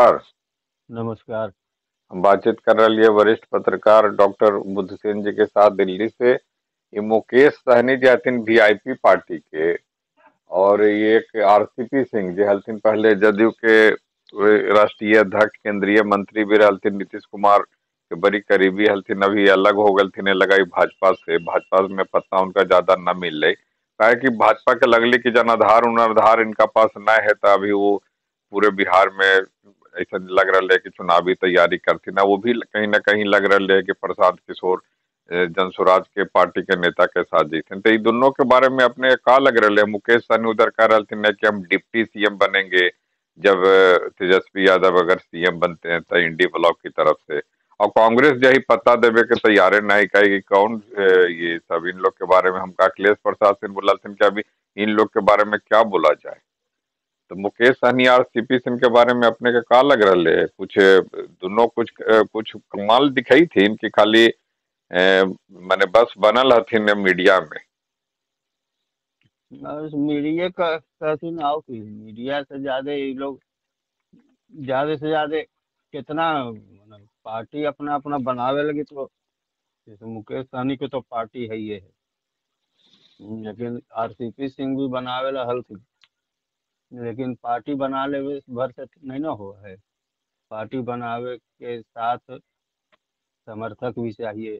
नमस्कार। नमस्कार। हम बातचीत कर रहे हैं वरिष्ठ पत्रकार डॉक्टर बुद्धसेन जी के साथ दिल्ली से। ये मुकेश सहनी जी हथिन वीआईपी पार्टी के, और ये एक आरसीपी सिंह जी हलथिन पहले जदयू के राष्ट्रीय अध्यक्ष केंद्रीय मंत्री भी रहलथिन, नीतीश कुमार के बड़ी करीबी हलथिन। अभी अलग हो गलथिन लगाई भाजपा से, भाजपा में पत्ता उनका ज्यादा न मिल रही, काहे कि भाजपा के लगले कि जनाधार उनाधार इनका पास न है, तो अभी वो पूरे बिहार में ऐसा लग रहा है कि चुनावी तैयारी करती ना, वो भी कहीं ना कहीं लग रहा है कि प्रसाद किशोर जन स्वराज के पार्टी के नेता के साथ जैसे। तो ये दोनों के बारे में अपने का लग रहा है? मुकेश सहनी उधर कह रहे थे कि हम डिप्टी सीएम बनेंगे जब तेजस्वी यादव अगर सीएम बनते हैं तो इंडी ब्लॉक की तरफ से, और कांग्रेस यही पता देवे के तैयार नहीं कहेगी कौन ये सब इन लोग के बारे में। हमका अखिलेश प्रसाद सिंह बोला कि अभी इन लोग के बारे में क्या बोला जाए। तो मुकेश सहनी और सीपी सिंह के बारे में अपने के का लग रहा है? कुछ दोनों कुछ कमाल दिखाई थी इनकी, खाली माने बस बनल हथिन मीडिया में। बस मीडिया का कहती आओ कि मीडिया से ज्यादा ये लोग ज्यादा से ज्यादा कितना पार्टी अपना अपना बनावे लगी। तो जैसे मुकेश सहनी की तो पार्टी है ये है, लेकिन आरसीपी सिंह भी बनावे ला हल्की, लेकिन पार्टी बना ले भर से नहीं ना हो है। पार्टी बनावे के साथ समर्थक भी चाहिए,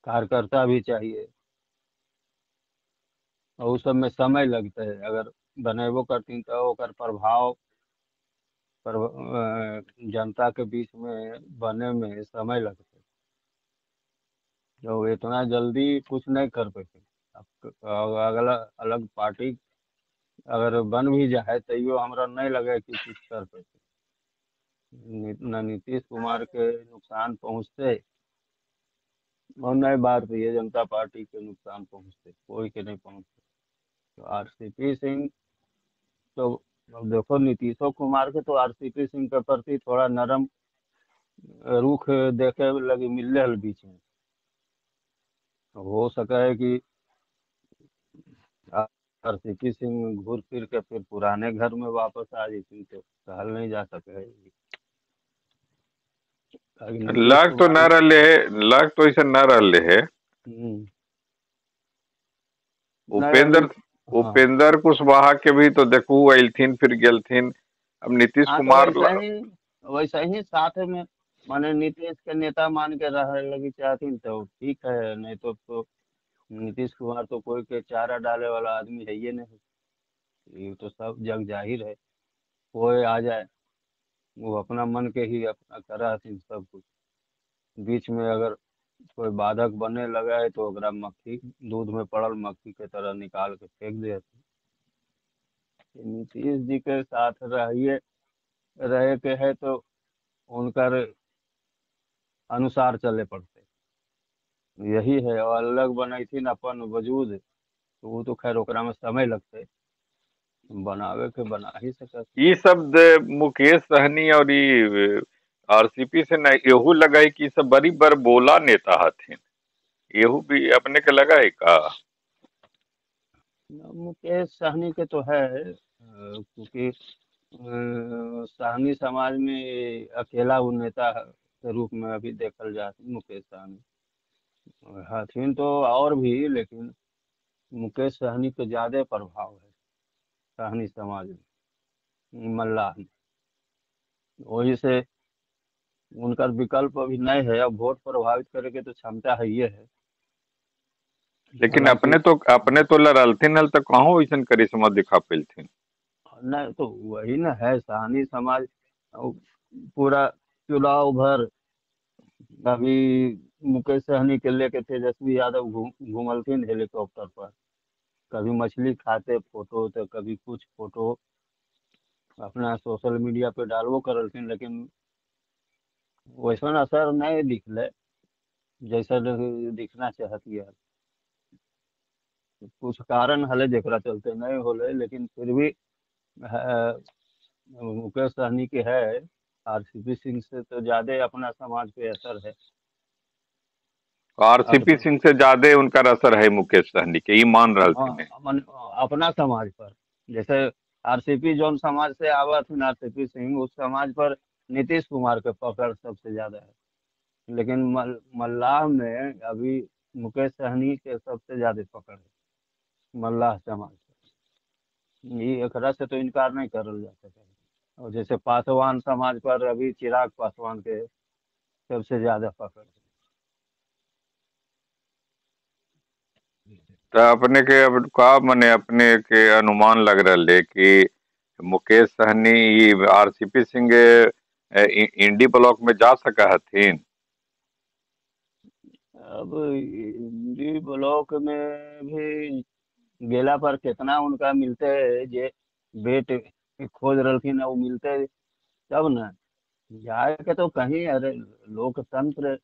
कार्यकर्ता भी चाहिए, और उस सब में समय लगता है। अगर बनेबो करती तो ओकर प्रभाव पर जनता के बीच में बने में समय लगता है, जो इतना जल्दी कुछ नहीं कर पाते। अब अगला अलग पार्टी अगर बन भी जाए तो यो हमरा नहीं लगे कि कुछ कर पाते। न नीतीश कुमार के नुकसान पहुंचते और न भारतीय जनता पार्टी के नुकसान पहुंचते, कोई के नहीं पहुंचते। तो आरसीपी सिंह तो, अब देखो नीतीशो कुमार के तो आरसीपी सिंह के प्रति थोड़ा नरम रुख देखे लगी मिलने हल बीच में। हो सका है कि आरसीपी सिंह घूर फिर के फिर पुराने घर में वापस आ जाती, तो कहल नहीं जा सके है। नीतीश लग तो कुमार न रहे है, लग तो ऐसा न रहे है। हम्म, नहीं अभी। उपेंद्र हाँ उपेंद्र कुशवाहा के भी तो देखू अथिन फिर गेलथिन। अब नीतीश हाँ, तो कुमार वैसा ही साथ में माने नीतीश के नेता मान के रह लगी चाहती तो ठीक है, नहीं तो नीतीश कुमार तो कोई के चारा डाले वाला आदमी है ये नहीं। ये तो सब जग जाहिर है, कोई आ जाए वो अपना मन के ही अपना करा हथिन सब कुछ। बीच में अगर कोई बाधक बने लगा है तो ओकरा मक्खी, दूध में पड़ल मक्खी के तरह निकाल के फेंक दे हथिन। नीतीश जी के साथ रहिए रहे के है तो उनकर अनुसार चले पड़ते, यही है। और अलग बनैथिन अपन वजूद, तो वो तो खैर ओकरा में समय लगते, बनावे के बना ही सकत। ये सब मुकेश सहनी और ये आरसीपी से न एहू लगा है कि ये सब बड़ी बर बोला नेता हथिन। एहू भी अपने के लगा है का? मुकेश सहनी के तो है, क्योंकि सहनी समाज में अकेला वो नेता के रूप में अभी देखल जाते मुकेश सहनी हथिन तो, और भी लेकिन मुकेश सहनी के ज्यादा प्रभाव है सहनी समाज में, मल्लाह में। वही से उनका विकल्प अभी नहीं है। अब वोट प्रभावित करे के तो क्षमता है ये है। लेकिन हालांकि अपने तो लड़लथिन हल तो कहाँ वैसन करिश्मा दिखा पेलथिन। नहीं तो वही ना है सहनी समाज। पूरा चुनाव भर अभी मुकेश सहनी के लेके तेजस्वी यादव घूमलथिन हेलीकॉप्टर पर। कभी मछली खाते फोटो तो कभी कुछ फोटो अपना सोशल मीडिया पे डालबो करलथिन, लेकिन वैसा असर नहीं दिखले जैसा दिखना चाहती है। कुछ कारण हले जेकरा चलते नहीं होले, लेकिन फिर भी मुकेश सहनी के है। आरसीपी सिंह से तो ज्यादा अपना समाज पे असर है। अब आरसीपी तो सिंह से ज्यादा उनका असर है मुकेश सहनी के, ये मान रहलथिन है। हाँ अपना समाज पर, जैसे आरसीपी जौन समाज से आवत आरसीपी सिंह उस समाज पर नीतीश कुमार के पकड़ सबसे ज्यादा है। लेकिन मल्लाह में अभी मुकेश सहनी के सबसे ज्यादा पकड़ है, मल्लाह समाज के। ये एकरा से तो इनकार नहीं करल जा सके। और जैसे पासवान समाज पर अभी चिराग पासवान के सबसे ज्यादा पकड़ है। तो अपने के अब का मने अपने के अनुमान लग रहा है कि मुकेश सहनी ये आरसीपी सिंह इंडी ब्लॉक में जा सका हथिन। अब इंडी ब्लॉक में भी गेला पर कितना उनका मिलते है, जे बेट खोज रहलखिन वो मिलते तब न जाए के तो कहीं। अरे लोकतंत्र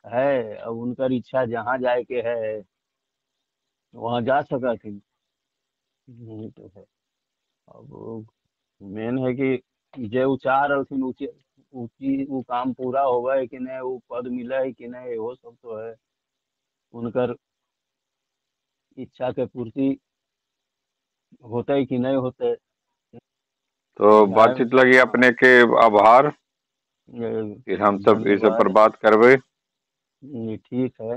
है, अब उनकर इच्छा जहाँ जाए के है वहाँ जा सकथिन। तो है। अब मेन है कि जे उ चाह रहलखिन ऊँची वो काम पूरा होगा है कि नहीं, वो पद मिला है कि नहीं, वो सब तो है। उनकर इच्छा के पूर्ति होते है कि नहीं होते। तो चाहे बातचीत लगी अपने के आभार। फिर हम सब इस पर धन्यवाद। बात करबे। ठीक है।